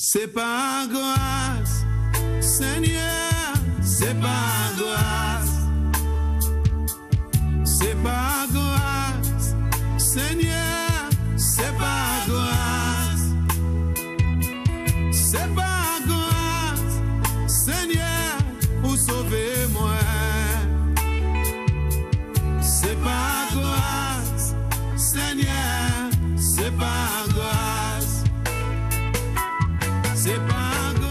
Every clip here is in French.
C'est par grâce, Seigneur, c'est par grâce. C'est par grâce, Seigneur, c'est par grâce. C'est par grâce, Seigneur, pour sauver moi. C'est par grâce, Seigneur, c'est par grâce. C'est par grâce.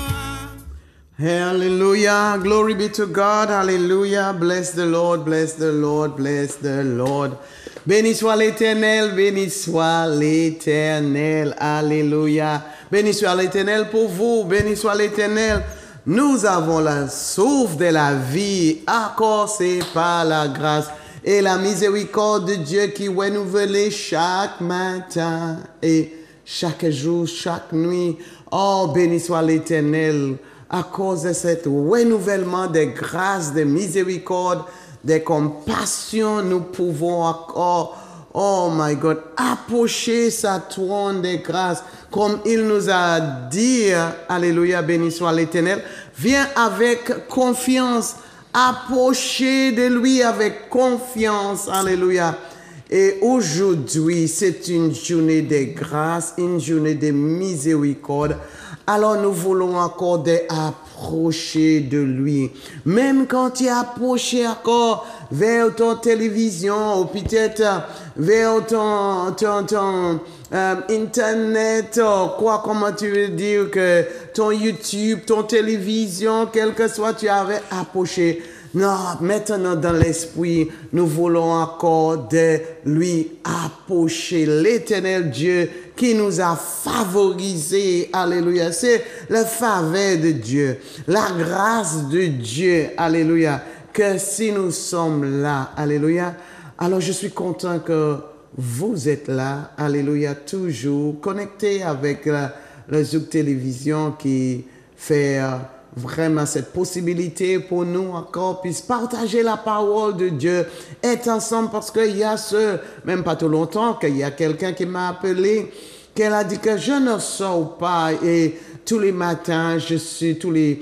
Hallelujah. Glory be to God. Hallelujah. Bless the Lord. Bless the Lord. Bless the Lord. Béni soit l'Éternel. Béni soit l'Éternel. Alléluia. Béni soit l'Éternel pour vous. Béni soit l'Éternel. Nous avons la souffle de la vie. Accordée par la grâce et la miséricorde de Dieu qui renouvelle chaque matin et chaque jour, chaque nuit. Oh, béni soit l'Éternel. À cause de cet renouvellement des grâces, des miséricordes, des compassions, nous pouvons encore, oh my God, approcher sa trône de grâce. Comme il nous a dit, alléluia, béni soit l'Éternel, viens avec confiance, approcher de lui avec confiance, alléluia. Et aujourd'hui, c'est une journée de grâce, une journée de miséricorde. Alors nous voulons encore approcher de lui. Même quand tu es approché encore vers ton télévision ou peut-être vers ton internet, quoi, comment tu veux dire que ton YouTube, ton télévision, quel que soit, tu avais approché. Non, maintenant dans l'esprit, nous voulons encore de lui approcher l'Éternel Dieu qui nous a favorisés. Alléluia. C'est le faveur de Dieu, la grâce de Dieu. Alléluia. Que si nous sommes là, alléluia. Alors je suis content que vous êtes là. Alléluia. Toujours connecté avec le Zouk Télévision qui fait vraiment cette possibilité pour nous encore puisse partager la parole de Dieu, être ensemble parce qu'il y a même pas tout longtemps, qu'il y a quelqu'un qui m'a appelé, qu'elle a dit que je ne sors pas et tous les matins, tous les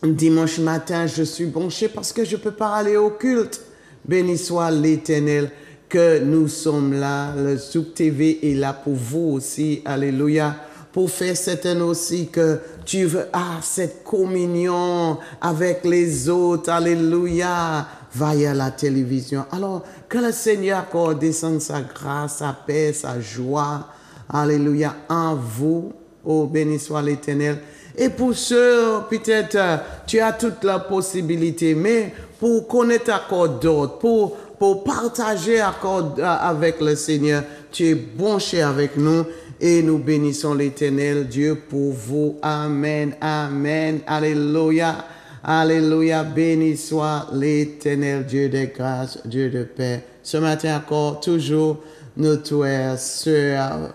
dimanches matins, je suis branché parce que je peux pas aller au culte. Béni soit l'Éternel que nous sommes là, le Zouk TV est là pour vous aussi, alléluia. Pour faire certain aussi que tu veux cette communion avec les autres. Alléluia. Va à la télévision. Alors, que le Seigneur accorde descende sa grâce, sa paix, sa joie. Alléluia. En vous. Oh, béni soit l'Éternel. Et pour ceux, peut-être, tu as toute la possibilité, mais pour connaître encore d'autres, pour partager encore avec le Seigneur, tu es branché avec nous. Et nous bénissons l'Éternel Dieu pour vous. Amen, amen, alléluia, alléluia. Béni soit l'Éternel Dieu de grâce, Dieu de paix. Ce matin encore, toujours notre sœur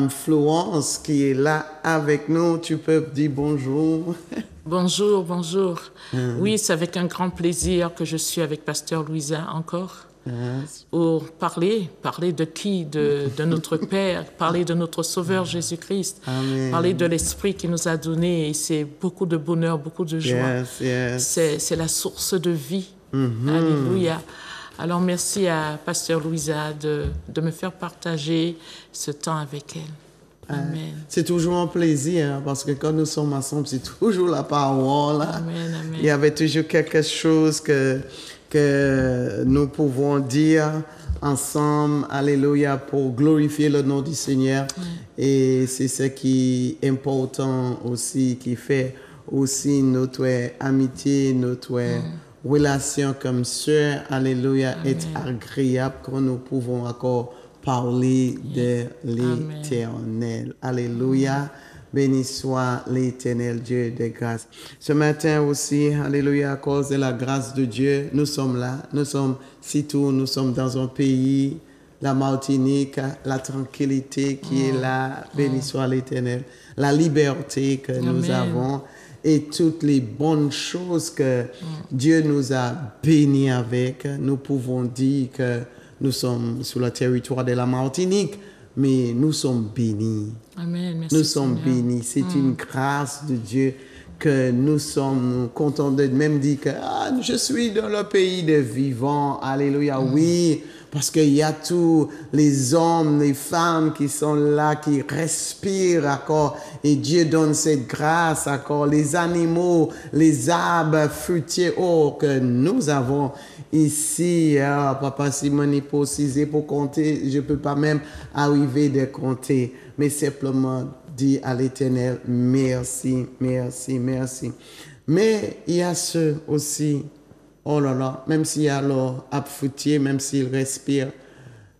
Florence qui est là avec nous. Tu peux dire bonjour. Bonjour, bonjour. Oui, c'est avec un grand plaisir que je suis avec Pasteur Louisa encore. Pour parler de qui? De notre Père, parler de notre Sauveur Jésus-Christ, parler de l'Esprit qui nous a donné, et c'est beaucoup de bonheur, beaucoup de joie. C'est la source de vie. Alléluia. Alors merci à Pasteur Louisa de me faire partager ce temps avec elle. Amen. C'est toujours un plaisir parce que quand nous sommes ensemble, c'est toujours la parole. Amen, amen. Il y avait toujours quelque chose que nous pouvons dire ensemble, alléluia, pour glorifier le nom du Seigneur. Et c'est ce qui est important aussi, qui fait aussi notre amitié, notre relation comme sœur, alléluia, est agréable quand nous pouvons encore parler de l'Éternel. Alléluia. Béni soit l'Éternel Dieu de grâce. Ce matin aussi, alléluia, à cause de la grâce de Dieu, nous sommes là. Nous sommes dans un pays, la Martinique, la tranquillité qui est là. Béni soit l'Éternel. La liberté que nous avons et toutes les bonnes choses que Dieu nous a bénis avec. Nous pouvons dire que nous sommes sur le territoire de la Martinique. mais nous sommes bénis. Amen. Merci, Nous sommes Seigneur. bénis. C'est une grâce de Dieu que nous sommes contents de même dire que je suis dans le pays des vivants. Alléluia. Oui, parce qu'il y a tous les hommes, les femmes qui sont là, qui respirent encore. Et Dieu donne cette grâce encore. Les animaux, les arbres fruitiers que nous avons ici. Papa Simoni, pour compter, je ne peux pas même arriver de compter. Mais simplement dire à l'Éternel, merci, merci, merci. Mais il y a ceux aussi, oh là là, même s'il y a leur arbre fruitier, même s'ils respirent,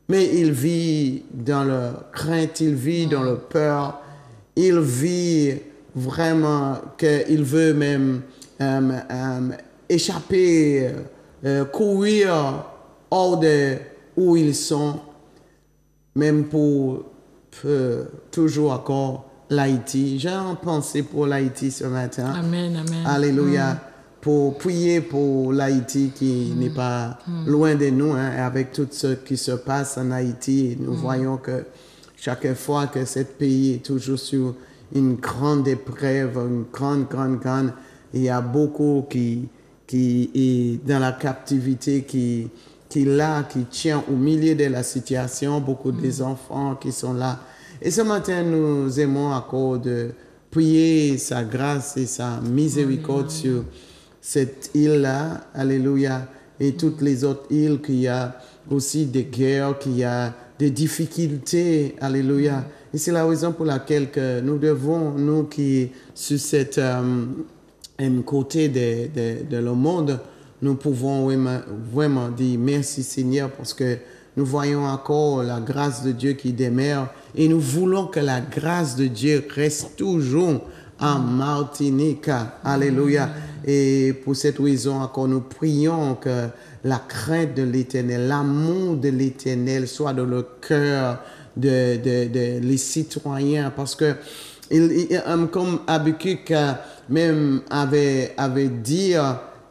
mais ils vivent dans leur crainte, ils vivent dans leur peur, ils vivent vraiment qu'ils veulent même échapper, courir hors de où ils sont, même pour toujours encore l'Haïti. J'ai pensé pour l'Haïti ce matin. Amen, amen. Alléluia. Pour prier pour l'Haïti qui n'est pas loin de nous, avec tout ce qui se passe en Haïti. Nous voyons que chaque fois que ce pays est toujours sur une grande épreuve, une grande, il y a beaucoup qui est dans la captivité, qui tient au milieu de la situation, beaucoup des enfants qui sont là. Et ce matin, nous aimons encore de prier sa grâce et sa miséricorde sur cette île-là, alléluia, et toutes les autres îles, qu'il y a aussi des guerres, qu'il y a des difficultés, alléluia. Et c'est la raison pour laquelle que nous devons, nous qui sur cette côté de le monde, nous pouvons vraiment dire merci Seigneur parce que nous voyons encore la grâce de Dieu qui demeure et nous voulons que la grâce de Dieu reste toujours en Martinique. Alléluia. Et pour cette raison encore, nous prions que la crainte de l'Éternel, l'amour de l'Éternel soit dans le cœur les citoyens parce que comme Habakkuk même avait dit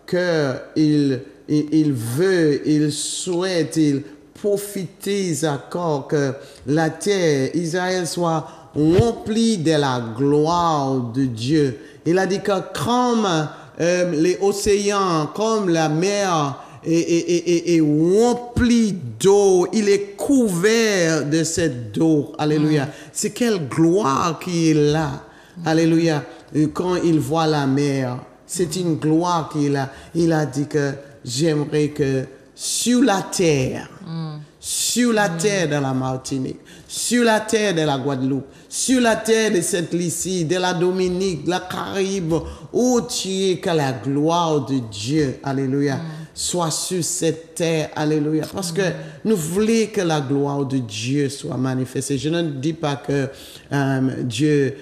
qu'il veut, il souhaite, il profiter encore que la terre, Israël, soit remplie de la gloire de Dieu. Il a dit que comme les océans, comme la mer est remplie d'eau, il est couvert de cette eau. Alléluia. C'est quelle gloire qui est là. Alléluia. Quand il voit la mer, c'est une gloire qu'il a. Il a dit que j'aimerais que sur la terre de la Martinique, sur la terre de la Guadeloupe, sur la terre de Sainte-Lucie, de la Dominique, de la Caraïbe, où tu es, que la gloire de Dieu, alléluia, soit sur cette terre, alléluia. Parce que nous voulons que la gloire de Dieu soit manifestée. Je ne dis pas que Dieu,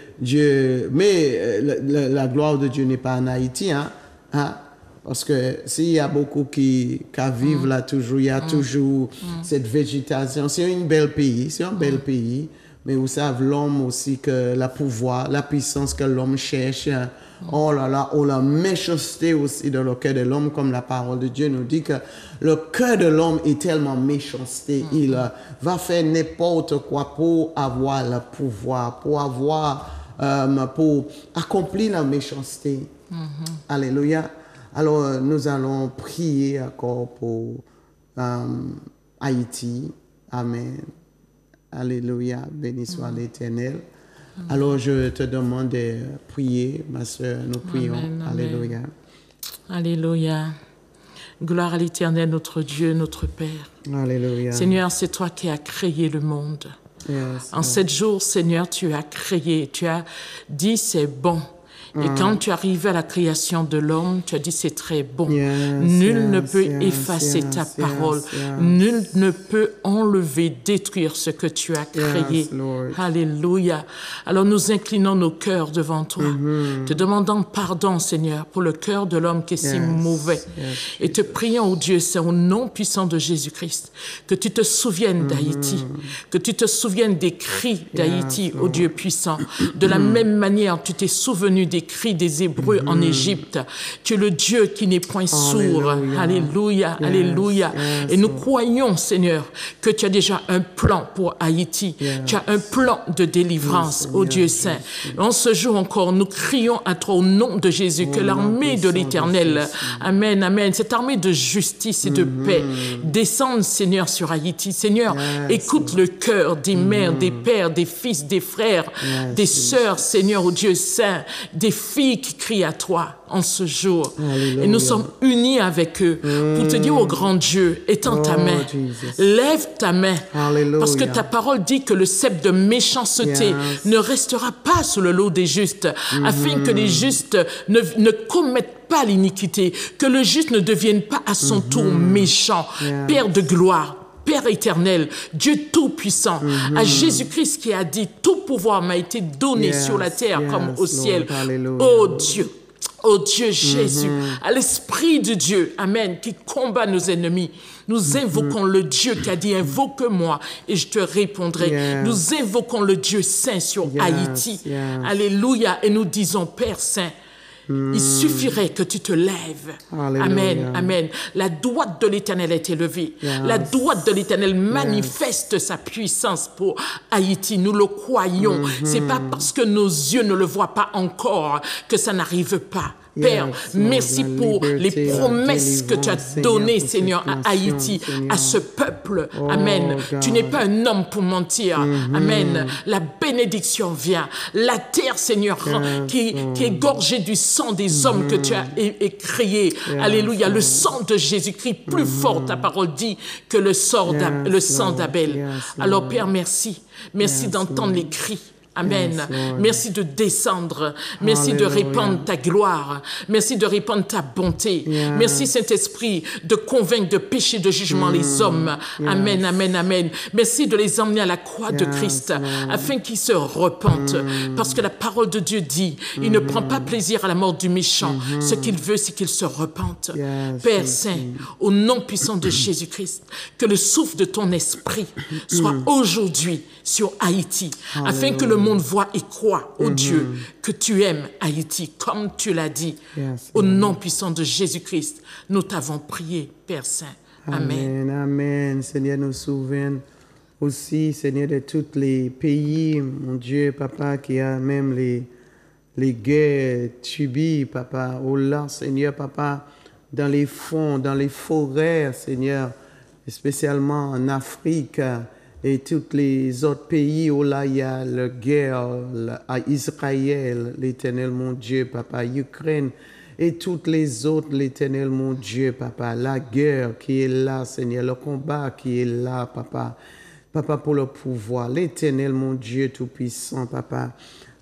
mais la gloire de Dieu n'est pas en Haïti, parce que s'il y a beaucoup qui vivent là toujours, il y a toujours cette végétation. C'est un bel pays, mais vous savez, l'homme aussi, que la pouvoir, la puissance que l'homme cherche, oh là là, la méchanceté aussi dans le cœur de l'homme, comme la parole de Dieu nous dit que le cœur de l'homme est tellement méchanceté, il va faire n'importe quoi pour avoir le pouvoir, pour accomplir la méchanceté. Alléluia. Alors, nous allons prier encore pour Haïti. Amen. Alléluia. Béni soit l'Éternel. Alors, je te demande de prier, ma soeur. Nous prions. Amen, amen. Alléluia. Alléluia. Gloire à l'Éternel, notre Dieu, notre Père. Alléluia. Seigneur, c'est toi qui as créé le monde. Yes, En 7 jours, Seigneur, tu as créé, tu as dit c'est bon. Et quand tu arrives à la création de l'homme, tu as dit c'est très bon. Nul ne peut effacer ta parole. Nul ne peut enlever, détruire ce que tu as créé. Alléluia. Alors nous inclinons nos cœurs devant toi, te demandant pardon, Seigneur, pour le cœur de l'homme qui est si mauvais. Et te prions, oh Dieu, c'est au nom puissant de Jésus-Christ, que tu te souviennes d'Haïti, que tu te souviennes des cris d'Haïti, oh Dieu puissant. De la même manière, tu t'es souvenu des cris des Hébreux en Égypte. Tu es le Dieu qui n'est point sourd. Alléluia, alléluia. Et nous croyons, Seigneur, que tu as déjà un plan pour Haïti. Tu as un plan de délivrance, ô Dieu saint. En ce jour encore, nous crions à toi au nom de Jésus, que l'armée de l'Éternel, amen, amen, cette armée de justice et de paix, descende, Seigneur, sur Haïti. Seigneur, écoute le cœur des mères, des pères, des fils, des frères, des sœurs, Seigneur, ô Dieu saint, des filles qui crient à toi en ce jour. Alléluia. Et nous sommes unis avec eux pour te dire, ô grand Dieu, étends ta main, lève ta main, parce que ta parole dit que le sceptre de méchanceté ne restera pas sous le lot des justes, afin que les justes ne commettent pas l'iniquité, que le juste ne devienne pas à son tour méchant. Père de gloire, Père éternel, Dieu tout-puissant, à Jésus-Christ qui a dit, tout pouvoir m'a été donné sur la terre comme au ciel. Oh Dieu, oh Dieu Jésus, à l'Esprit de Dieu, amen, qui combat nos ennemis. Nous invoquons le Dieu qui a dit, invoque-moi et je te répondrai. Nous invoquons le Dieu saint sur Haïti. Alléluia. Et nous disons, Père saint, il suffirait que tu te lèves. Alléluia. Amen, amen. La droite de l'Éternel est élevée. La droite de l'Éternel manifeste sa puissance pour Haïti. Nous le croyons. C'est pas parce que nos yeux ne le voient pas encore que ça n'arrive pas. Père, merci pour les promesses que tu as données, Seigneur, à Haïti, à ce peuple. Amen. Tu n'es pas un homme pour mentir. Amen. La bénédiction vient. La terre, Seigneur, qui est gorgée du sang des hommes que tu as créés. Alléluia. Le sang de Jésus-Christ, plus fort, ta parole dit, que le sang d'Abel. Alors, Père, merci. Merci d'entendre les cris. Amen. Merci de descendre. Merci de répandre ta gloire. Merci de répandre ta bonté. Merci, Saint-Esprit, de convaincre de péché, de jugement les hommes. Amen, amen, amen. Merci de les emmener à la croix de Christ afin qu'ils se repentent. Parce que la parole de Dieu dit, il ne prend pas plaisir à la mort du méchant. Ce qu'il veut, c'est qu'il se repente. Père Saint, au nom puissant de Jésus-Christ, que le souffle de ton esprit soit aujourd'hui sur Haïti, afin que le monde voit et croit, ô Dieu, que tu aimes Haïti, comme tu l'as dit. Au nom puissant de Jésus-Christ, nous t'avons prié, Père Saint. Amen. Amen, amen. Seigneur, nous souviens aussi, Seigneur, de tous les pays, mon Dieu, Papa, qui a même les guerres subies, Papa. Oh là, Seigneur, Papa, dans les fonds, dans les forêts, Seigneur, spécialement en Afrique, et tous les autres pays où là il y a la guerre à Israël, l'Éternel mon Dieu, Papa, Ukraine, et toutes les autres, l'Éternel mon Dieu, Papa, la guerre qui est là, Seigneur, le combat qui est là, Papa, Papa, pour le pouvoir, l'Éternel mon Dieu tout-puissant, Papa.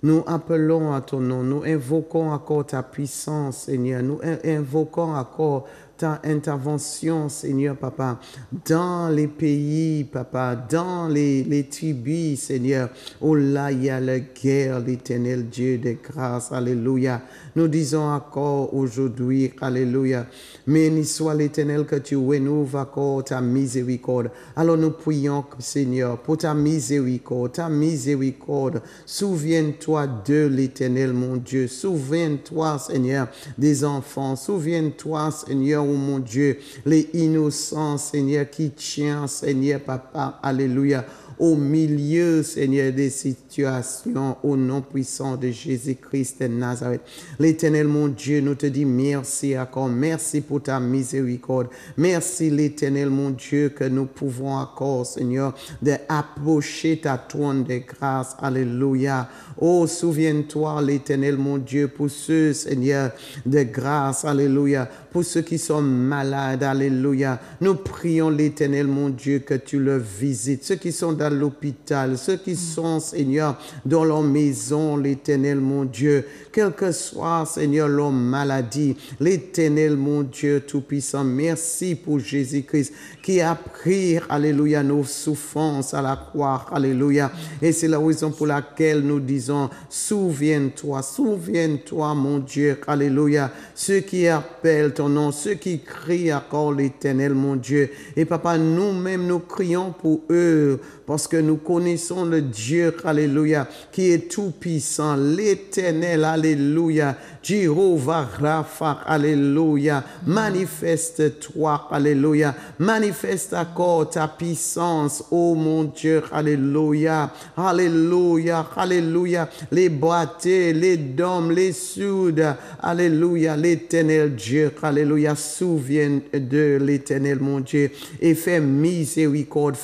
Nous appelons à ton nom, nous invoquons encore ta puissance, Seigneur, nous invoquons encore ta intervention, Seigneur, Papa, dans les pays, Papa, dans les tribus, Seigneur. Oh là, il y a la guerre, l'Éternel Dieu de grâce, alléluia. Nous disons encore aujourd'hui, alléluia, béni soit l'Éternel que tu renouves encore ta miséricorde. Alors nous prions, Seigneur, pour ta miséricorde, ta miséricorde. Souviens-toi de l'Éternel, mon Dieu. Souviens-toi, Seigneur, des enfants. Souviens-toi, Seigneur, oh mon Dieu, les innocents, Seigneur, qui tiennent, Seigneur, Papa, alléluia, au milieu, Seigneur, des situations, au nom puissant de Jésus-Christ de Nazareth. L'Éternel, mon Dieu, nous te disons merci encore. Merci pour ta miséricorde. Merci, l'Éternel, mon Dieu, que nous pouvons encore, Seigneur, d'approcher ta trône de grâce. Alléluia. Oh, souviens-toi, l'Éternel, mon Dieu, pour ceux, Seigneur, de grâce. Alléluia. Pour ceux qui sont malades. Alléluia. Nous prions, l'Éternel, mon Dieu, que tu le visites. Ceux qui sont dans l'hôpital, ceux qui sont, Seigneur, dans leur maison, l'Éternel, mon Dieu, quel que soit, Seigneur, leur maladie, l'Éternel, mon Dieu tout-puissant, merci pour Jésus-Christ qui a pris, alléluia, nos souffrances à la croix, alléluia. Et c'est la raison pour laquelle nous disons, souviens-toi, souviens-toi, mon Dieu, alléluia, ceux qui appellent ton nom, ceux qui crient encore l'Éternel, mon Dieu. Et papa, nous-mêmes, nous crions pour eux, parce que nous connaissons le Dieu, alléluia, qui est tout-puissant, l'Éternel, alléluia, Jéhovah Rapha, alléluia, manifeste-toi, alléluia, manifeste encore ta puissance, oh mon Dieu, alléluia, alléluia, alléluia, les boîtiers, les dômes, les soudes, alléluia, l'Éternel Dieu, alléluia, souviens de l'Éternel mon Dieu et fais miséricorde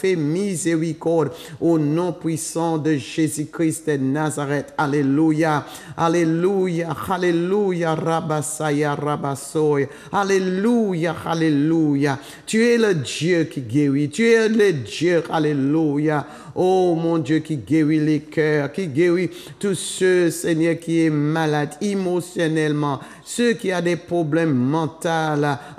au nom puissant de Jésus-Christ de Nazareth, alléluia, alléluia, alléluia, Rabasaya, Rabasoy, alléluia, alléluia, tu es le Dieu qui guérit, tu es le Dieu, alléluia, oh mon Dieu qui guérit les cœurs, qui guérit tous ceux, Seigneur, qui est malade émotionnellement, ceux qui ont des problèmes mentaux,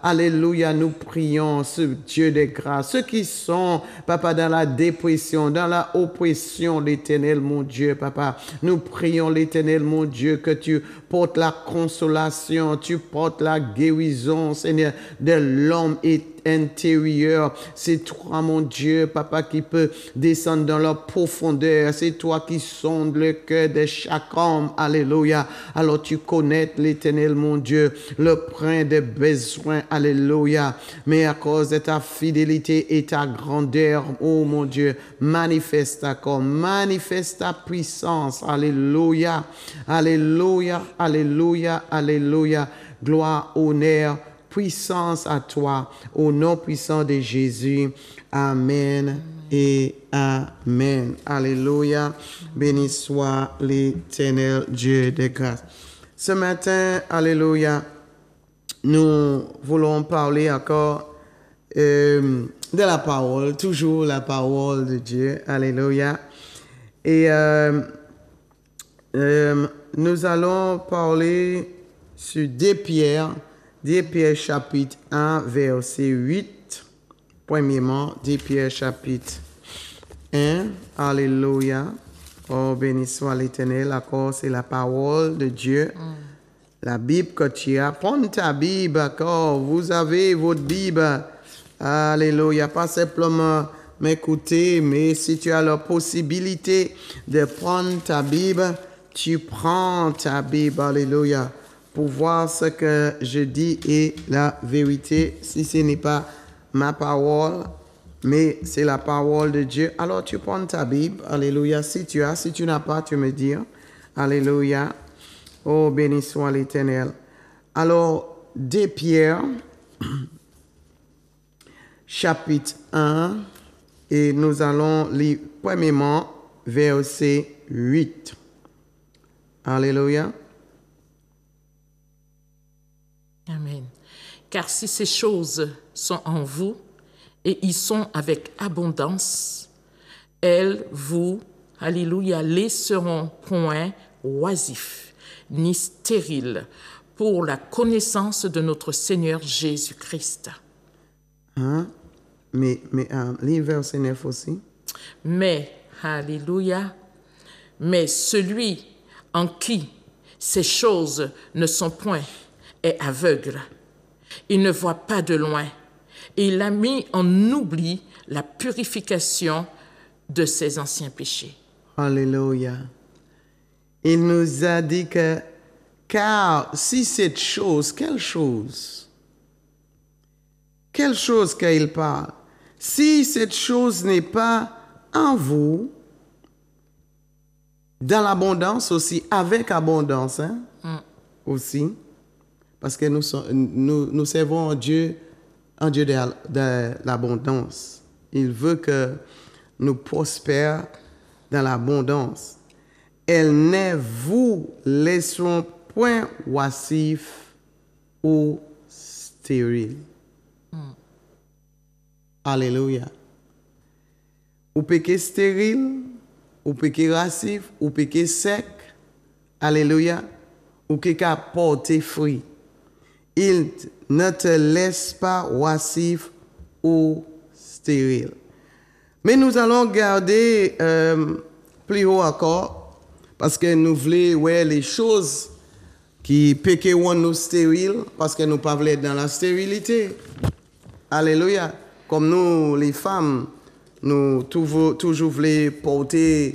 alléluia, nous prions ce Dieu de grâce, ceux qui sont, papa, dans la dépression, dans la oppression, l'Éternel, mon Dieu, papa, nous prions l'Éternel, mon Dieu, que tu portes la consolation, tu portes la guérison, Seigneur, de l'homme intérieur. C'est toi, mon Dieu, papa, qui peut descendre dans la profondeur. C'est toi qui sondes le cœur de chaque homme. Alléluia. Alors tu connais, l'Éternel, mon Dieu, le plein de besoins. Alléluia. Mais à cause de ta fidélité et ta grandeur, oh mon Dieu, manifeste ta puissance. Alléluia. Alléluia. Alléluia. Alléluia. Gloire, honneur, puissance à toi, au nom puissant de Jésus. Amen et amen. Alléluia. Béni soit l'Éternel Dieu de grâce. Ce matin, alléluia, nous voulons parler encore de la parole, toujours la parole de Dieu. Alléluia. Et nous allons parler sur 2 Pierre chapitre 1, verset 8. Premièrement, 2 Pierre chapitre 1. Alléluia. Oh, béni soit l'Éternel. D'accord, c'est la parole de Dieu. La Bible que tu as. Prends ta Bible, d'accord. Vous avez votre Bible. Alléluia. Pas simplement m'écouter, mais si tu as la possibilité de prendre ta Bible, tu prends ta Bible. Alléluia. Pour voir ce que je dis est la vérité. Si ce n'est pas ma parole, mais c'est la parole de Dieu, alors tu prends ta Bible. Alléluia. Si tu as, si tu n'as pas, tu me dis. Alléluia. Oh, béni soit l'Éternel. Alors, 2 Pierre, chapitre 1, et nous allons lire premièrement verset 8. Alléluia. Amen. Car si ces choses sont en vous et y sont avec abondance, elles vous, alléluia, laisseront point oisifs ni stériles pour la connaissance de notre Seigneur Jésus-Christ. Hein? Mais lis verset 9 aussi. Mais, alléluia, mais celui en qui ces choses ne sont point est aveugle. Il ne voit pas de loin. Et il a mis en oubli la purification de ses anciens péchés. Alléluia. Il nous a dit que, car si cette chose, quelle chose qu'il parle, si cette chose n'est pas en vous, dans l'abondance aussi, avec abondance, hein, aussi, parce que nous servons un Dieu de l'abondance. Il veut que nous prospérions dans l'abondance. Elle ne vous laisseront point oisifs ou stériles. Alléluia. Ou péché stérile, ou péché racif, ou péché sec. Alléluia. Ou qui a porté fruit. Il ne te laisse pas oisif ou stérile. Mais nous allons garder plus haut encore, parce que nous voulons voir les choses qui péquent nous stériles, parce que nous ne pouvons pas être dans la stérilité. Alléluia. Comme nous, les femmes, nous toujours voulons porter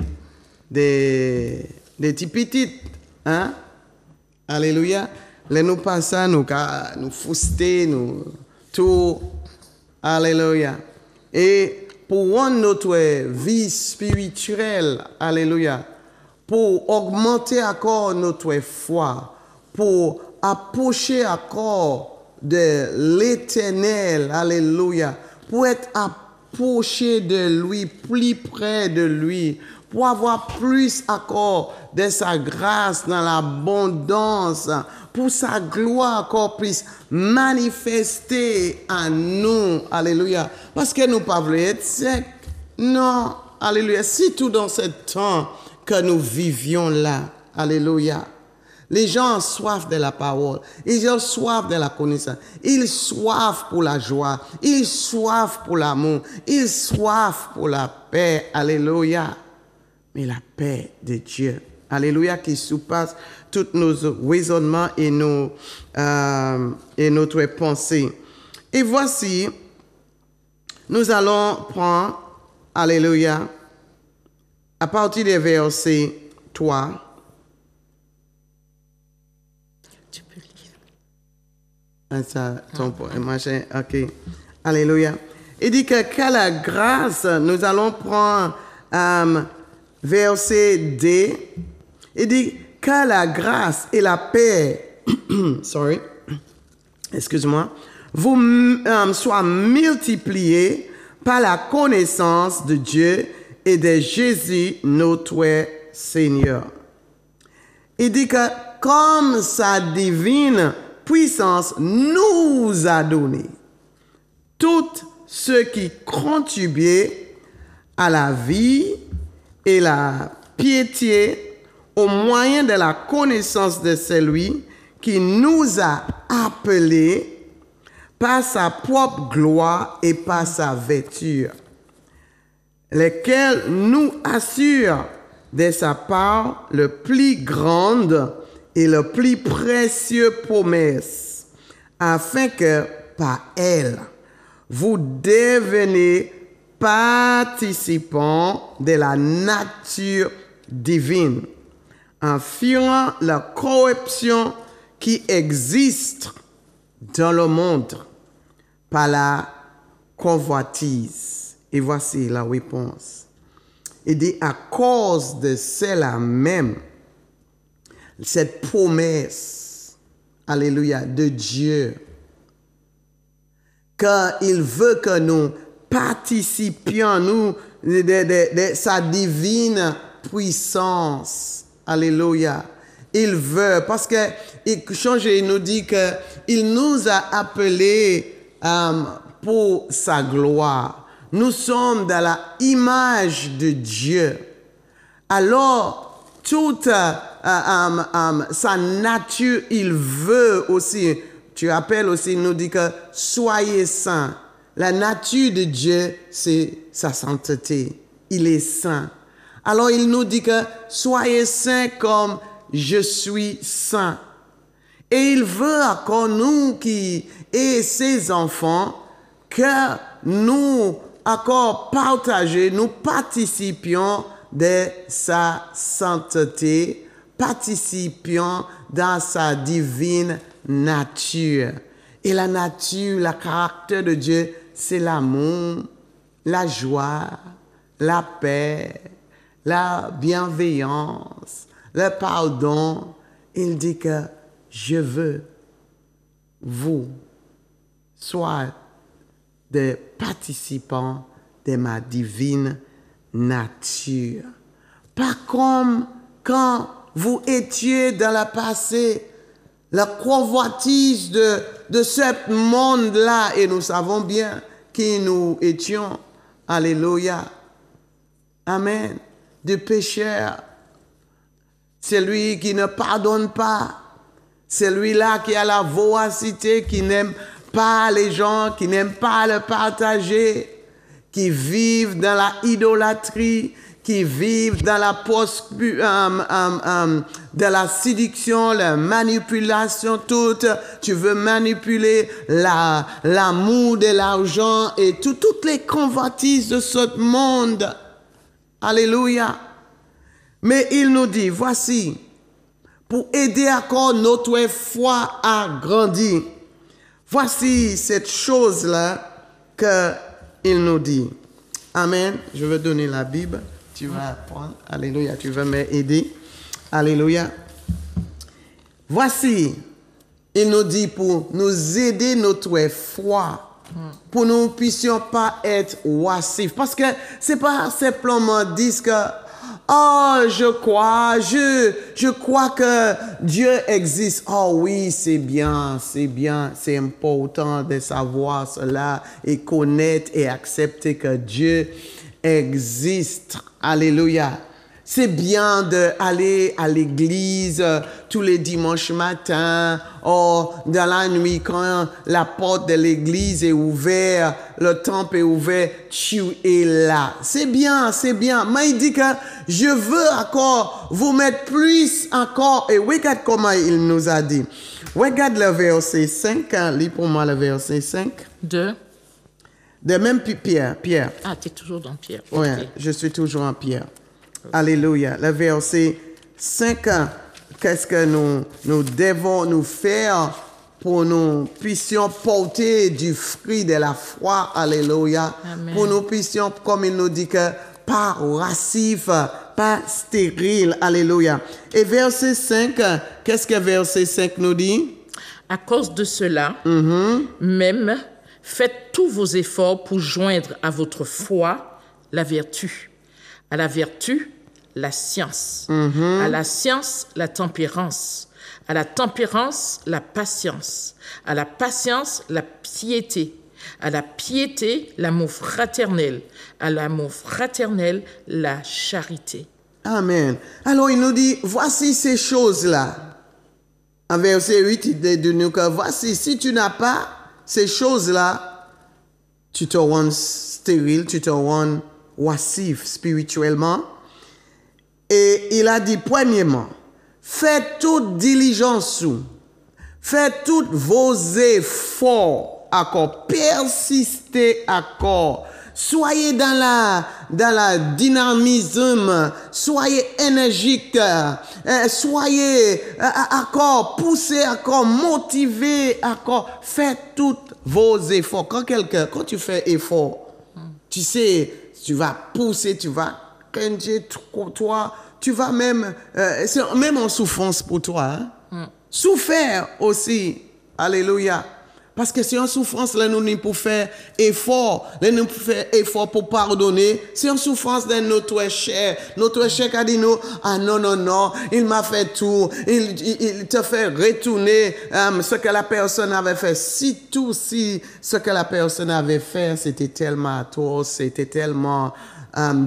des petits petites, hein? Alléluia. Les nous passons, nous fouster, nous tout. Alléluia. Et pour rendre notre vie spirituelle, alléluia, pour augmenter encore notre foi, pour approcher encore de l'Éternel, alléluia, pour être approché de lui, plus près de lui, pour avoir plus encore de sa grâce dans l'abondance, pour sa gloire encore plus manifester à nous, alléluia, parce que nous ne pouvons pas être secs, non, alléluia, c'est tout dans ce temps que nous vivions là, alléluia. Les gens ont soif de la parole, ils ont soif de la connaissance, ils soif pour la joie, ils soif pour l'amour, ils soif pour la paix, alléluia. Mais la paix de Dieu, alléluia, qui surpasse tous nos raisonnements et notre pensée. Et voici, nous allons prendre, alléluia, à partir des versets 3. Tu peux lire. Ah, ça, machin, ok. Alléluia. Il dit que la grâce, nous allons prendre verset D. Il dit que la grâce et la paix, sorry, excuse-moi, vous soient multipliées par la connaissance de Dieu et de Jésus notre Seigneur. Il dit que comme sa divine puissance nous a donné tout ce qui contribue à la vie et la piété au moyen de la connaissance de celui qui nous a appelés par sa propre gloire et par sa vertu, lesquels nous assurent de sa part le plus grande et le plus précieux promesse, afin que par elle, vous deveniez participants de la nature divine, en fuyant la corruption qui existe dans le monde par la convoitise. Et voici la réponse. Il dit, à cause de cela même, cette promesse, alléluia, de Dieu, qu'il veut que nous participions, nous, de sa divine puissance, alléluia. Il veut, parce que il nous dit qu'il nous a appelés pour sa gloire. Nous sommes dans la image de Dieu. Alors, toute sa nature, il veut aussi, tu appelles aussi, il nous dit que soyez saints. La nature de Dieu, c'est sa sainteté. Il est saint. Alors, il nous dit que soyez saints comme je suis saint. Et il veut encore nous qui et ses enfants que nous encore partager, nous participions de sa sainteté, participions dans sa divine nature. Et la nature, le caractère de Dieu, c'est l'amour, la joie, la paix, la bienveillance, le pardon. Il dit que je veux, vous, soyez des participants de ma divine nature. Pas comme quand vous étiez dans le passé, la convoitise de ce monde-là, et nous savons bien qui nous étions. Alléluia. Amen. De pécheurs. Celui qui ne pardonne pas. Celui-là qui a la voracité, qui n'aime pas les gens, qui n'aiment pas le partager, qui vivent dans la idolâtrie, qui vivent dans la de la séduction, la manipulation, toute. Tu veux manipuler l'amour de l'argent et toutes les convoitises de ce monde. Alléluia. Mais il nous dit, voici, pour aider encore notre foi à grandir, voici cette chose-là qu'il nous dit. Amen. Je vais donner la Bible. Tu vas prendre. Alléluia. Tu vas m'aider. Alléluia. Voici, il nous dit pour nous aider notre foi, pour que nous ne puissions pas être oisifs. Parce que ce n'est pas simplement dire que oh, je crois que Dieu existe. Oh oui, c'est bien, c'est important de savoir cela et connaître et accepter que Dieu existe. Alléluia. C'est bien d'aller à l'église tous les dimanches matins, ou dans la nuit quand la porte de l'église est ouverte, le temple est ouvert, tu es là. C'est bien, c'est bien. Mais il dit que je veux encore vous mettre plus encore. Et regarde comment il nous a dit. Regarde le verset 5. Lis pour moi le verset 5. De même Pierre. Ah, tu es toujours dans Pierre. Oui, okay. Je suis toujours en Pierre. Alléluia. Le verset 5, qu'est-ce que nous devons nous faire pour nous puissions porter du fruit de la foi. Alléluia. Amen. Pour nous puissions, comme il nous dit, que pas lascif, pas stérile. Alléluia. Et verset 5, qu'est-ce que verset 5 nous dit? À cause de cela, même, faites tous vos efforts pour joindre à votre foi la vertu. À la vertu, la science. À la science, la tempérance. À la tempérance, la patience. À la patience, la piété. À la piété, l'amour fraternel. À l'amour fraternel, la charité. Amen. Alors il nous dit, voici ces choses-là. En verset 8, il dit nous que voici, si tu n'as pas ces choses-là, tu te rends stérile, tu te rends oisif spirituellement. Et il a dit, premièrement, faites toute diligence, faites tous vos efforts, encore, persistez encore, soyez dans la dynamisme, soyez énergique, soyez encore, poussez encore, motivez encore, faites tous vos efforts. Quand tu fais effort, tu sais, tu vas pousser, tu vas cranger toi, tu vas même, c'est même en souffrance pour toi. Souffrir aussi. Alléluia. Parce que c'est en souffrance, là, nous pour faire effort. Là, nous pour faire effort pour pardonner. C'est en souffrance de notre chair. Notre chair a dit nous, ah non, il m'a fait tout. Il te fait retourner ce que la personne avait fait. Si ce que la personne avait fait, c'était tellement atroce, c'était tellement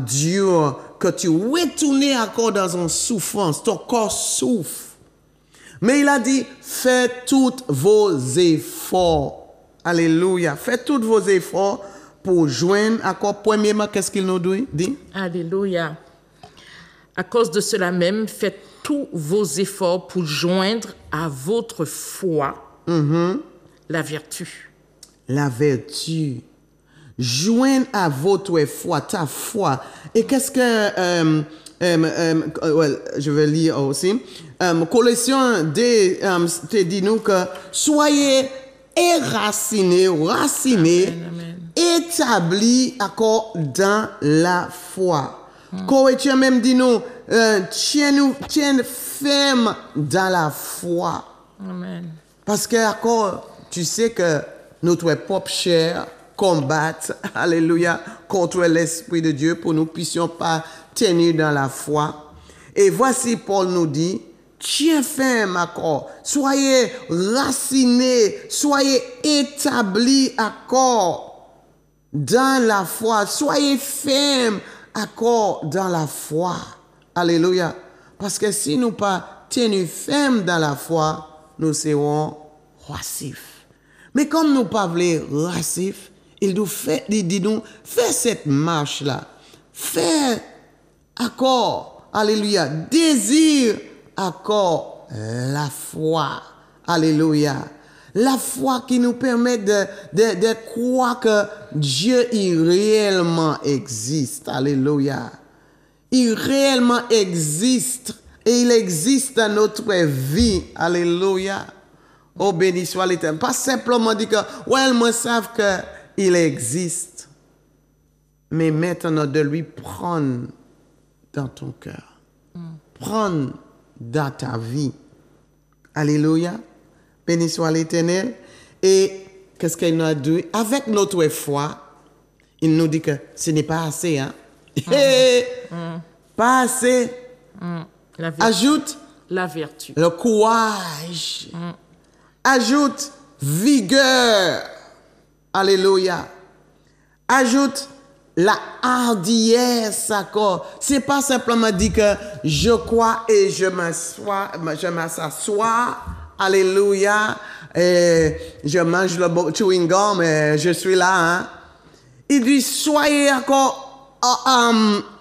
dur que tu retournais encore dans une souffrance. Ton corps souffre. Mais il a dit, faites tous vos efforts. Alléluia. Faites tous vos efforts pour joindre. Encore, premièrement, qu'est-ce qu'il nous dit? Alléluia. À cause de cela même, faites tous vos efforts pour joindre à votre foi la vertu. La vertu. Joindre à votre foi, ta foi. Et qu'est-ce que... je vais lire aussi. Colossiens te dit nous que soyez racinés, établis encore dans la foi. Corinthiens même dit nous, tiens ferme dans la foi. Amen. Parce que encore, tu sais que notre propre chair combat, alléluia, contre l'Esprit de Dieu pour nous puissions pas tenir dans la foi. Et voici Paul nous dit, tiens ferme encore, soyez racinés, soyez établis encore dans la foi, soyez fermes encore dans la foi. Alléluia. Parce que si nous pas tenus fermes dans la foi, nous serons oisifs. Mais comme nous pas voulons oisifs, il dit nous, fais cette marche-là. Fais encore, alléluia, désire encore la foi, alléluia. La foi qui nous permet de croire que Dieu, il réellement existe, alléluia. Il réellement existe et il existe dans notre vie, alléluia. Oh, béni soit l'Éternel. Pas simplement dire que, ouais, moi, savent qu'il existe. Mais maintenant, de lui prendre dans ton cœur. Prendre dans ta vie. Alléluia. Béni soit l'Éternel. Et qu'est-ce qu'il nous a dit? Avec notre foi, il nous dit que ce n'est pas assez. Hein? Pas assez. Ajoute la vertu. Le courage. Ajoute vigueur. Alléluia. Ajoute la hardiesse, d'accord. C'est pas simplement dire que je crois et je m'assois. Alléluia. Et je mange le chewing gum et je suis là. Hein. Il dit, soyez encore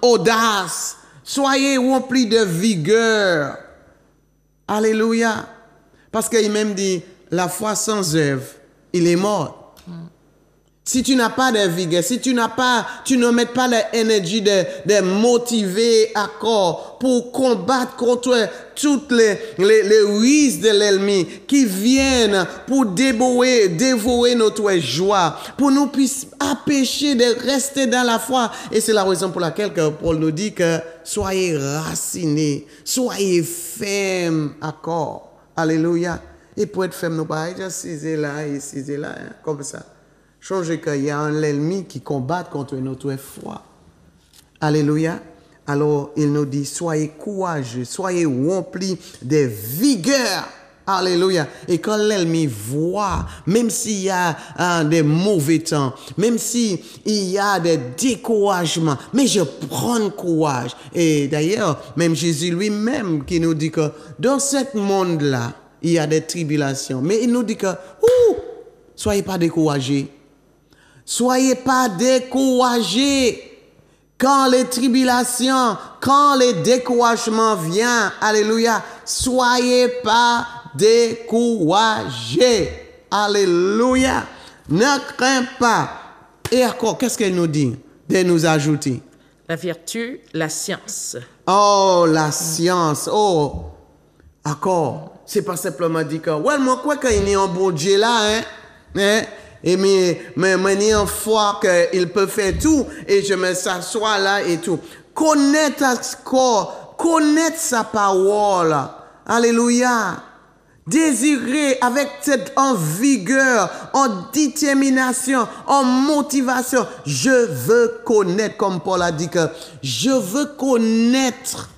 audace. Soyez remplis de vigueur. Alléluia. Parce qu'il même dit, la foi sans œuvre, il est mort. Si tu n'as pas de vigueur, si tu ne mets pas l'énergie de motiver encore pour combattre contre toutes les ruses de l'ennemi qui viennent pour dévorer notre joie, pour nous puissions empêcher de rester dans la foi. Et c'est la raison pour laquelle que Paul nous dit que soyez racinés, soyez fermes encore. Alléluia. Et pour être ferme, nous pas juste là et là, hein, comme ça. Changer qu'il y a un ennemi qui combat contre notre foi. Alléluia. Alors, il nous dit, soyez courageux, soyez remplis de vigueur. Alléluia. Et quand l'ennemi voit, même s'il y a des mauvais temps, même s'il y a des découragements, mais je prends courage. Et d'ailleurs, même Jésus lui-même qui nous dit que dans ce monde-là, il y a des tribulations. Mais il nous dit que, soyez pas découragés. Soyez pas découragés quand les tribulations, quand les découragements viennent. Alléluia. Soyez pas découragés. Alléluia. Ne crains pas. Et encore, qu'est-ce qu'elle nous dit? De nous ajouter. La vertu, la science. Oh, la science. Oh, encore. C'est pas simplement dire que, ouais, moi, quoi qu'il y ait un bon Dieu là, hein? Et mais il a une foi qu'il peut faire tout et je me s'assois là et tout. Connaître corps, connaître sa parole. Alléluia. Désirer avec cette en vigueur, en détermination, en motivation. Je veux connaître, comme Paul a dit que je veux connaître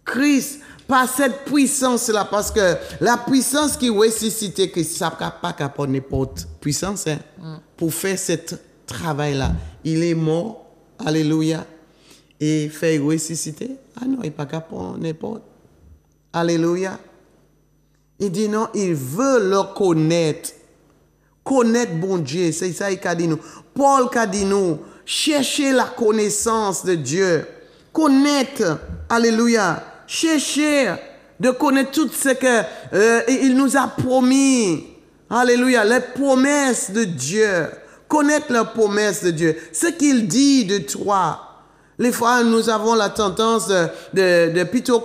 Christ. Par cette puissance-là, parce que la puissance qui ressuscite Christ, ça n'a pas qu'à prendre n'importe puissance, hein, pour faire ce travail-là. Il est mort, alléluia, et fait ressusciter. Ah non, il n'a pas qu'à prendre n'importe. Alléluia. Il dit non, il veut le connaître. Connaître bon Dieu, c'est ça qu'il a dit nous. Paul a dit nous, cherchez la connaissance de Dieu. Connaître, alléluia. Chercher de connaître tout ce qu'il nous a promis. Alléluia. Les promesses de Dieu. Connaître les promesses de Dieu. Ce qu'il dit de toi. Les fois, nous avons la tendance de plutôt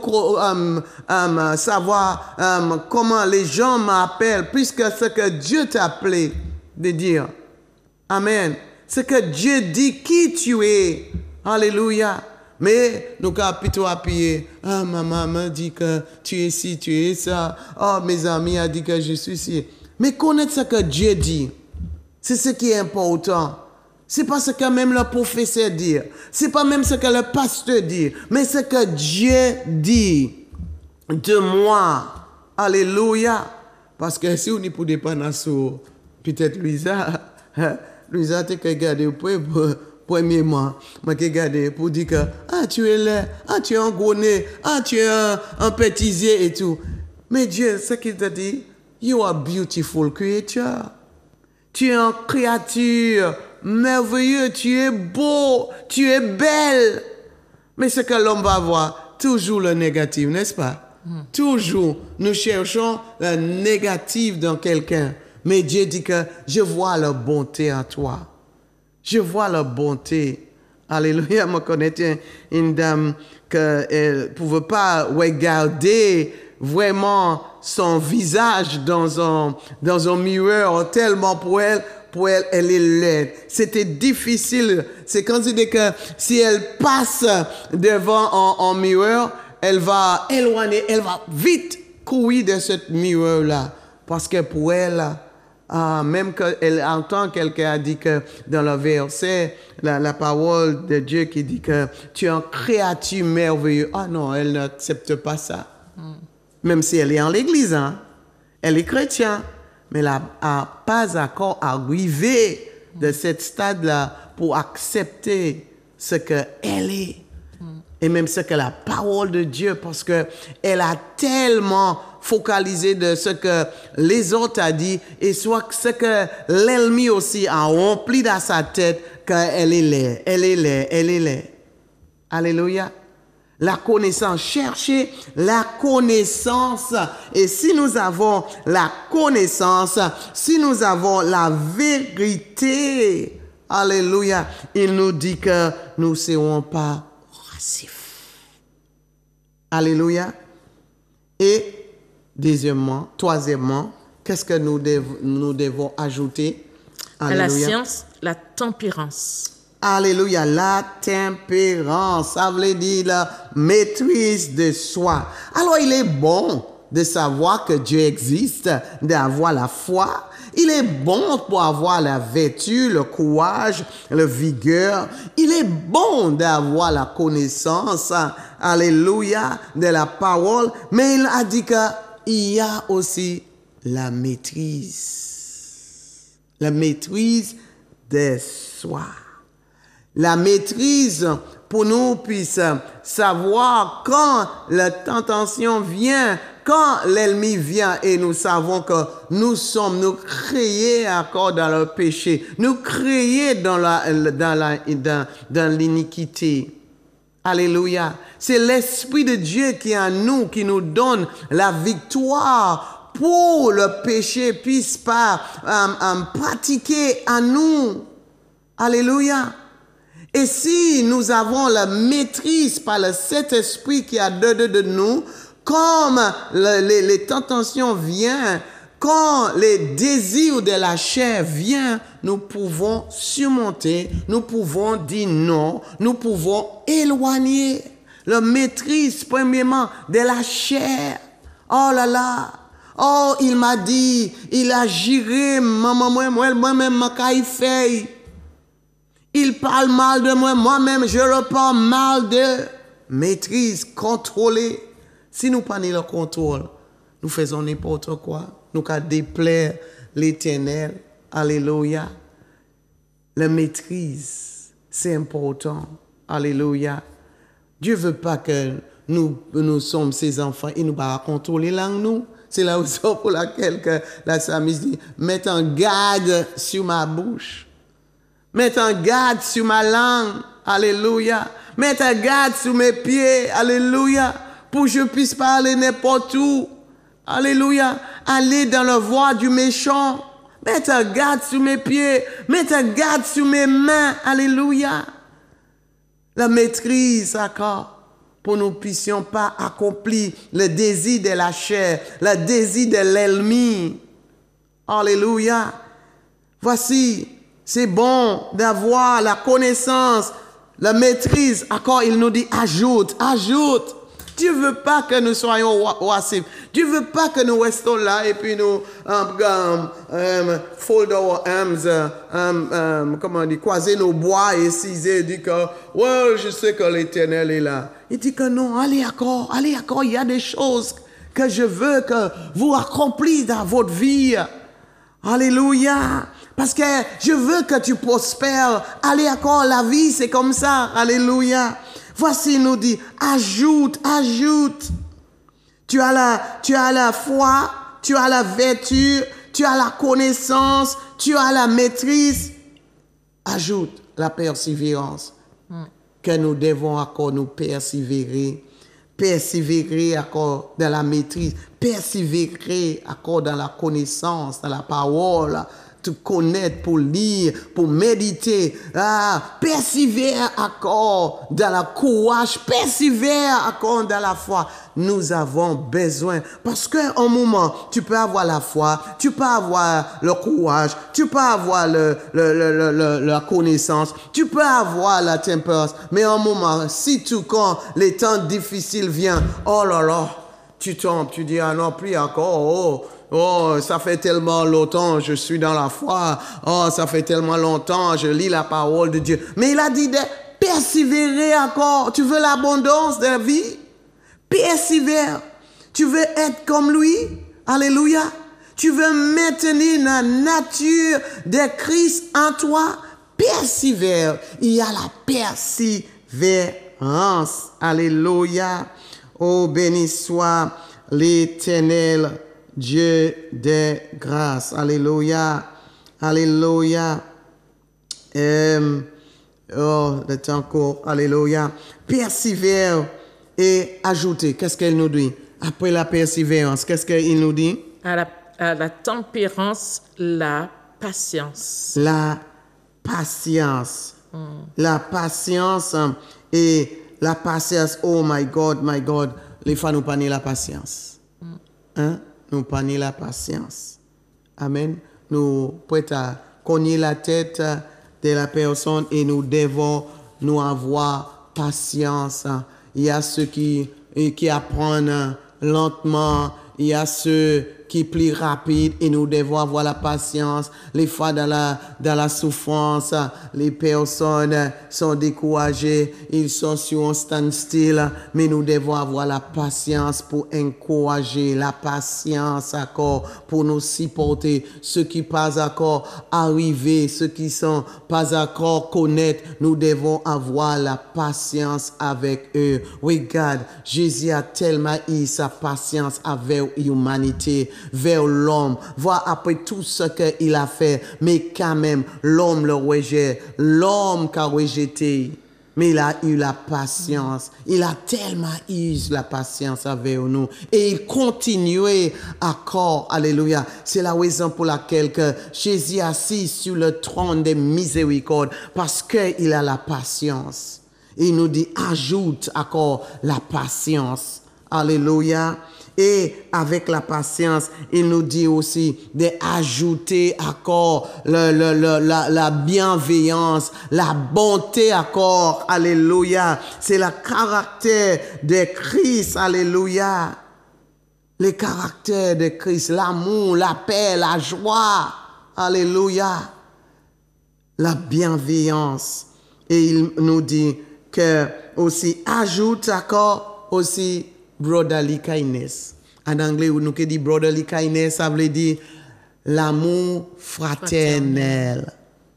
savoir comment les gens m'appellent, puisque ce que Dieu t'a appelé de dire. Amen. Ce que Dieu dit qui tu es. Alléluia. Mais nous avons plutôt appuyé. Ah, ma maman dit que tu es ci, tu es ça. Oh, mes amis ont dit que je suis ci. Mais connaître ce que Dieu dit, c'est ce qui est important. C'est pas ce que même le professeur dit. C'est pas même ce que le pasteur dit. Mais ce que Dieu dit de moi. Alléluia. Parce que si on n'est pas dépendant sur peut-être Luisa t'a regardé au premièrement, je t'ai regardé pour dire que tu es là, tu es un gros nez, tu es un pétisier et tout. Mais Dieu, ce qu'il t'a dit, you are beautiful creature. Tu es une créature merveilleuse, tu es beau, tu es belle. Mais ce que l'homme va voir, toujours le négatif, n'est-ce pas? Toujours, nous cherchons le négatif dans quelqu'un. Mais Dieu dit que je vois la bonté en toi. Je vois la bonté. Alléluia, je connais une dame qu'elle ne pouvait pas regarder vraiment son visage dans un miroir, tellement pour elle, elle est laide. C'était difficile. C'est considéré que si elle passe devant un miroir, elle va éloigner, elle va vite courir de ce miroir-là. Parce que pour elle, même qu'elle entend quelqu'un a dit que dans le verset, la parole de Dieu qui dit que tu es une créature merveilleuse. Ah non, elle n'accepte pas ça. Même si elle est en l'église, hein. Elle est chrétienne, mais elle n'a pas encore arrivé de ce stade-là pour accepter ce qu'elle est. Et même ce que la parole de Dieu, parce qu'elle a tellement focalisé de ce que les autres ont dit, et soit ce que l'ennemi aussi a rempli dans sa tête, qu'elle est laide, elle est laide, elle est laide. Alléluia. La connaissance, cherchez la connaissance. Et si nous avons la connaissance, si nous avons la vérité, alléluia, il nous dit que nous ne serons pas passifs. Alléluia. Et troisièmement, qu'est-ce que nous devons ajouter? Alléluia. À la science, la tempérance. Alléluia, la tempérance, ça veut dire la maîtrise de soi. Alors, il est bon de savoir que Dieu existe, d'avoir la foi. Il est bon pour avoir la vertu, le courage, la vigueur. Il est bon d'avoir la connaissance, alléluia, de la parole. Mais il a dit qu'il y a aussi la maîtrise. La maîtrise de soi. La maîtrise pour nous puisse savoir quand la tentation vient, quand l'ennemi vient et nous savons que nous créés encore dans le péché, nous créés dans l'iniquité. Alléluia. C'est l'Esprit de Dieu qui est en nous, qui nous donne la victoire pour le péché puisse pas pratiquer en nous. Alléluia. Et si nous avons la maîtrise par le Saint-Esprit qui a de nous, comme les tentations viennent, quand les désirs de la chair viennent, nous pouvons surmonter, nous pouvons dire non, nous pouvons éloigner la maîtrise, premièrement, de la chair. Oh là là! Oh, il m'a dit, il a géré, moi-même, ma caïfei. Il parle mal de moi, moi-même, je le parle mal de maîtrise, contrôler. Si nous prenons le contrôle, nous faisons n'importe quoi. Nous allons déplaire l'Éternel. Alléluia. La maîtrise, c'est important. Alléluia. Dieu ne veut pas que nous sommes ses enfants et nous allons contrôler langue nous. C'est la raison pour laquelle la psalmiste dit, mets en garde sur ma bouche. Mets en garde sur ma langue. Alléluia. Mets en garde sur mes pieds. Alléluia. Pour que je puisse parler n'importe où. Alléluia. Aller dans la voie du méchant. Mets en garde sur mes pieds. Mets en garde sur mes mains. Alléluia. La maîtrise, d'accord. Pour que nous ne puissions pas accomplir le désir de la chair, le désir de l'ennemi. Alléluia. Voici. C'est bon d'avoir la connaissance, la maîtrise. Encore, il nous dit, ajoute. Dieu ne veut pas que nous soyons oisifs. Dieu ne veut pas que nous restons là et puis nous fold our arms, comment on dit, croiser nos bois et ciser et dire que, ouais, je sais que l'Éternel est là. Il dit que non, allez encore, il y a des choses que je veux que vous accomplissiez dans votre vie. Alléluia. Parce que je veux que tu prospères. Allez encore, la vie, c'est comme ça. Alléluia. Voici, il nous dit, ajoute. Tu as la foi, tu as la vertu, tu as la connaissance, tu as la maîtrise. Ajoute la persévérance. que nous devons encore nous persévérer. Persévérer encore dans la maîtrise. Persévérer encore dans la connaissance, dans la parole. Te connaître, pour lire, pour méditer. Persévère encore dans le courage. Persévère encore dans la foi. Nous avons besoin. Parce qu'à un moment, tu peux avoir la foi, tu peux avoir le courage, tu peux avoir la connaissance, tu peux avoir la tempérance. Mais à un moment, si tout quand les temps difficiles viennent, oh là là, tu tombes, tu dis, ah non, plus encore, oh, ça fait tellement longtemps, je suis dans la foi. Oh, ça fait tellement longtemps, je lis la parole de Dieu. Mais il a dit de persévérer encore. Tu veux l'abondance de la vie? Persévère. Tu veux être comme lui? Alléluia. Tu veux maintenir la nature de Christ en toi? Persévère. Il y a la persévérance. Alléluia. Oh, béni soit l'Éternel, Dieu de grâce. Alléluia. Alléluia. Le temps court. Alléluia. Persévère et ajouter. Qu'est-ce qu'elle nous dit? Après la persévérance, qu'est-ce qu'il nous dit? À la tempérance, la patience. La patience. La patience et la patience. Oh my God. Les femmes nous panier la patience. Hein? Nous panier la patience. Amen. Nous prêts à cogner la tête de la personne et nous devons nous avoir patience. Il y a ceux qui apprennent lentement. Il y a ceux qui plient rapide et nous devons avoir la patience. Les fois dans la souffrance, les personnes sont découragées, ils sont sur un standstill, mais nous devons avoir la patience pour encourager, la patience encore pour nous supporter. Ceux qui pas encore arrivés, ceux qui sont pas encore connaître, nous devons avoir la patience avec eux. Regarde, Jésus a tellement eu sa patience avec l'humanité, vers l'homme, voir après tout ce qu'il a fait, mais quand même, l'homme le rejette, l'homme qu'a rejeté, mais il a eu la patience, il a tellement eu la patience avec nous, et il continuait encore, alléluia, c'est la raison pour laquelle que Jésus est assis sur le trône de miséricorde, parce qu'il a la patience, il nous dit, ajoute encore la patience, alléluia. Et avec la patience, il nous dit aussi d'ajouter encore la bienveillance, la bonté encore. Alléluia. C'est le caractère de Christ. Alléluia. Le caractère de Christ, l'amour, la paix, la joie. Alléluia. La bienveillance. Et il nous dit que aussi ajoute encore aussi brotherly kindness. En anglais, nous dit brotherly kindness, ça veut dire l'amour fraternel.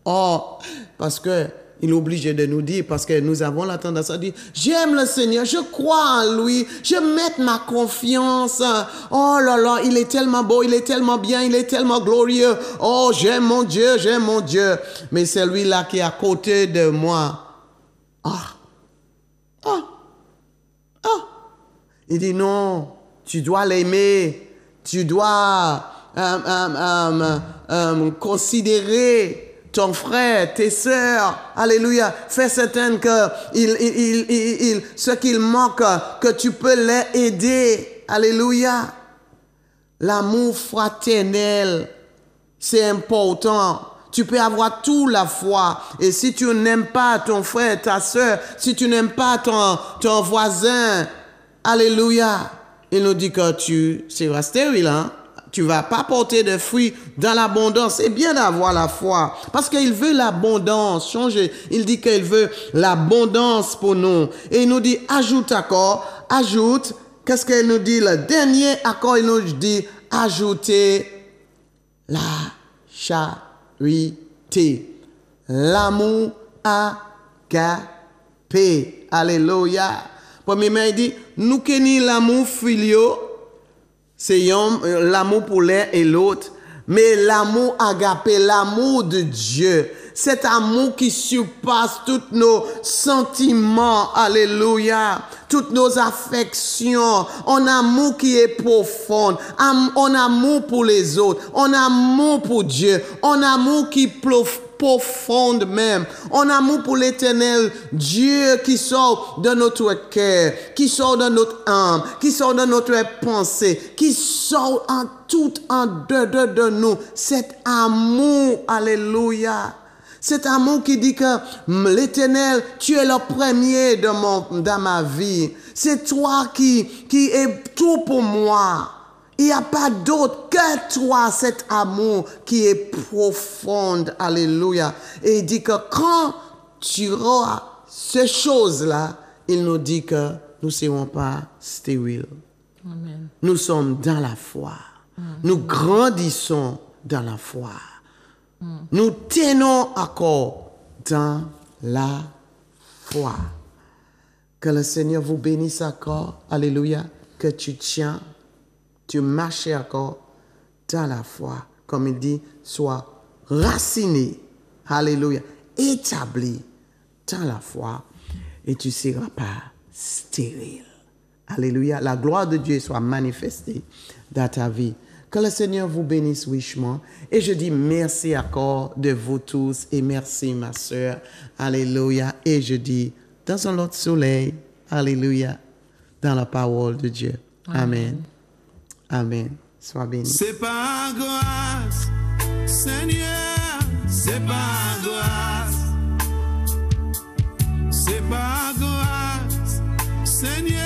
Oh, parce que il est obligé de nous dire, parce que nous avons la tendance à dire, j'aime le Seigneur, je crois en lui, je mets ma confiance. Oh là là, il est tellement beau, il est tellement bien, il est tellement glorieux. Oh, j'aime mon Dieu, j'aime mon Dieu. Mais celui-là qui est à côté de moi, il dit non, tu dois l'aimer, tu dois considérer ton frère, tes sœurs, alléluia, fais certain que ce qu'il manque, que tu peux les aider, alléluia. L'amour fraternel, c'est important. Tu peux avoir toute la foi. Et si tu n'aimes pas ton frère, ta sœur, si tu n'aimes pas ton voisin, alléluia, il nous dit que tu seras stérile, hein? Tu ne vas pas porter de fruits dans l'abondance. C'est bien d'avoir la foi. Parce qu'il veut l'abondance. Changer. Il dit qu'il veut l'abondance pour nous. Et il nous dit, ajoute accord. Ajoute. Qu'est-ce qu'il nous dit? Le dernier accord, il nous dit, ajouter la charité. L'amour agapé. Alléluia. Premièrement, il dit, nous connaissons l'amour filio. C'est l'amour pour l'un et l'autre, mais l'amour agapé, l'amour de Dieu, Cet amour qui surpasse tous nos sentiments. Alléluia. Toutes nos affections. Un amour qui est profond. Un amour pour les autres. Un amour pour Dieu. Un amour qui profonde même. Un amour pour l'éternel Dieu qui sort de notre cœur, qui sort de notre âme, qui sort de notre pensée, qui sort en tout en dedans de nous. Cet amour, alléluia. Cet amour qui dit que l'éternel, tu es le premier dans ma vie. C'est toi qui es tout pour moi. Il n'y a pas d'autre que toi, cet amour qui est profond. Alléluia. Et il dit que quand tu auras ces choses-là, il nous dit que nous ne serons pas stériles. Amen. Nous sommes dans la foi. Nous grandissons dans la foi. Nous tenons encore dans la foi. Que le Seigneur vous bénisse encore. Alléluia. Que tu tiens. Tu marches encore dans la foi. Comme il dit, sois raciné. Alléluia. Établi dans la foi. Et tu ne seras pas stérile. Alléluia. La gloire de Dieu soit manifestée dans ta vie. Que le Seigneur vous bénisse richement. Et je dis merci encore de vous tous. Et merci ma soeur. Alléluia. Et je dis dans un autre soleil. Alléluia. Dans la parole de Dieu. Amen. Amen. Sois béni. C'est par grâce, Seigneur, c'est par grâce. C'est par grâce, Seigneur.